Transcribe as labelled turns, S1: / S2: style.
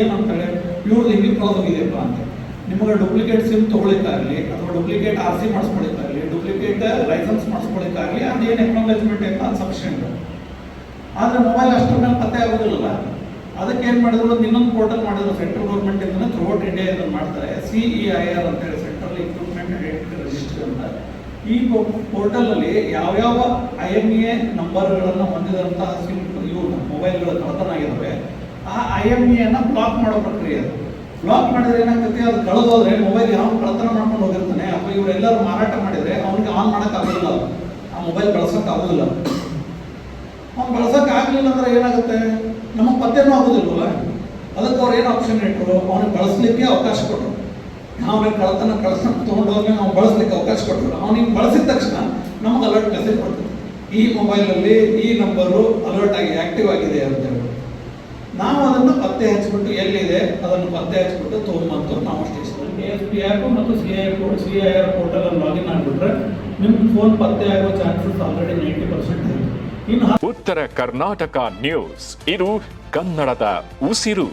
S1: ಏನಂತಾರೆ, ಇವ್ರದ್ದು ಹಿಂಗೆ ಕಳೆದೋಗಿದೆಯಪ್ಪ ಅಂತ. ನಿಮಗೆ ಡೂಪ್ಲಿಕೇಟ್ ಸಿಮ್ ತೊಗೊಳಿಕ್ಕಾಗಲಿ ಅಥವಾ ಡೂಪ್ಲಿಕೇಟ್ RC ಮಾಡಿಸ್ಕೊಳ್ಳಿಕ್ಕಾಗಲಿ, ಡೂಪ್ಲಿಕೇಟ್ ಲೈಸೆನ್ಸ್ ಮಾಡಿಸ್ಕೊಳ್ಳಿಕ್ಕಾಗಲಿ, ಅದೇನು ಎಕ್ನಾಲೇಜ್ಮೆಂಟ್ ಅಂತ ಸಫಿಷಿಯೆಂಟ್. ಆದರೆ ಮೊಬೈಲ್ ಅಷ್ಟರ ಮೇಲೆ ಪತ್ತೆ ಆಗೋದಿಲ್ಲ. ಅದಕ್ಕೆ ಏನು ಮಾಡಿದ್ರು, ಇನ್ನೊಂದು ಪೋರ್ಟಲ್ ಮಾಡಿದ್ರು ಸೆಂಟ್ರಲ್ ಗೌರ್ಮೆಂಟಿಂದ ಥ್ರೂಔಟ್ ಇಂಡಿಯಾ ಇದನ್ನು ಮಾಡ್ತಾರೆ. CEIR ಅಂತೇಳಿ, ಸೆಂಟ್ರಲ್ ಇಕ್ವಿಪ್ಮೆಂಟ್ ಐಡೆಂಟಿಟಿ ರಿಜಿಸ್ಟರ್ ಅಂತ. ಈ ಪೋರ್ಟಲಲ್ಲಿ ಯಾವ್ಯಾವ IMEI ನಂಬರ್ಗಳನ್ನು ಹೊಂದಿದಂತಹ ಸಿಮ್ ಇವು ಮೊಬೈಲ್ಗಳು ಕಳ್ಳತನ ಆಗಿದ್ದಾವೆ, ಆ IMEIನ ಬ್ಲಾಕ್ ಮಾಡೋ ಪ್ರಕ್ರಿಯೆ ಅದು. ಬ್ಲಾಕ್ ಮಾಡಿದ್ರೆ ಏನಾಗ್ತೈತಿ, ಅದು ಕಳೆದೋದ್ರೆ ಮೊಬೈಲ್ ಯಾವ ಕಳ್ಳತನ ಮಾಡ್ಕೊಂಡು ಹೋಗಿರ್ತಾನೆ ಅಥವಾ ಇವರೆಲ್ಲರೂ ಮಾರಾಟ ಮಾಡಿದರೆ ಅವನಿಗೆ ಆನ್ ಮಾಡೋಕ್ಕಾಗೋದಿಲ್ಲ, ಆ ಮೊಬೈಲ್ ಬಳಸೋಕ್ಕಾಗೋದಿಲ್ಲ. ಅವ್ನು ಬಳಸೋಕ್ಕಾಗಲಿಲ್ಲ ಅಂದ್ರೆ ಏನಾಗುತ್ತೆ, ನಮಗೆ ಪತ್ತೆನೂ ಆಗೋದಿಲ್ವಲ್ಲ. ಅದಕ್ಕೆ ಅವ್ರು ಏನು ಆಪ್ಷನ್ ಇಟ್ಟರು, ಅವನಿಗೆ ಬಳಸಲಿಕ್ಕೆ ಅವಕಾಶ ಕೊಟ್ಟರು. ಅವನಿಗೆ ಕಳ್ಳತನ ತೊಗೊಂಡೋದ್ಮೇಲೆ ಅವ್ನು ಬಳಸಲಿಕ್ಕೆ ಅವಕಾಶ ಕೊಟ್ಟರು. ಅವನಿಗೆ ಬಳಸಿದ ತಕ್ಷಣ ನಮಗೆ ಅಲರ್ಟ್ ಮೆಸೇಜ್ ಕೊಡ್ತದೆ, ಈ ಮೊಬೈಲಲ್ಲಿ ಈ ನಂಬರು ಅಲರ್ಟ್ ಆಗಿ ಆ್ಯಕ್ಟಿವ್ ಆಗಿದೆ ಅಂತ ಹೇಳಿ. ನಾವು ಅದನ್ನು ಪತ್ತೆ ಹಚ್ಚಿಬಿಟ್ಟು ಎಲ್ಲಿದೆ ಅದನ್ನು ಪತ್ತೆ ಹಚ್ಚಿಬಿಟ್ಟು ತೊಗೊಂಬಂತು ನಾವು ಸ್ಟೇಷನ್ ASP ಆ್ಯಪು ಮತ್ತು CIR ಪೋರ್ಟಲಲ್ಲಿ ಲಾಗಿನ್ ಆಗಿಬಿಟ್ರೆ ನಿಮ್ಮ ಫೋನ್ ಪತ್ತೆ ಆಗೋ ಚಾನ್ಸಸ್ ಆಲ್ರೆಡಿ 90% ಇದೆ. ಇನ್ನು
S2: ಉತ್ತರ ಕರ್ನಾಟಕ ನ್ಯೂಸ್, ಇದು ಕನ್ನಡದ ಉಸಿರು.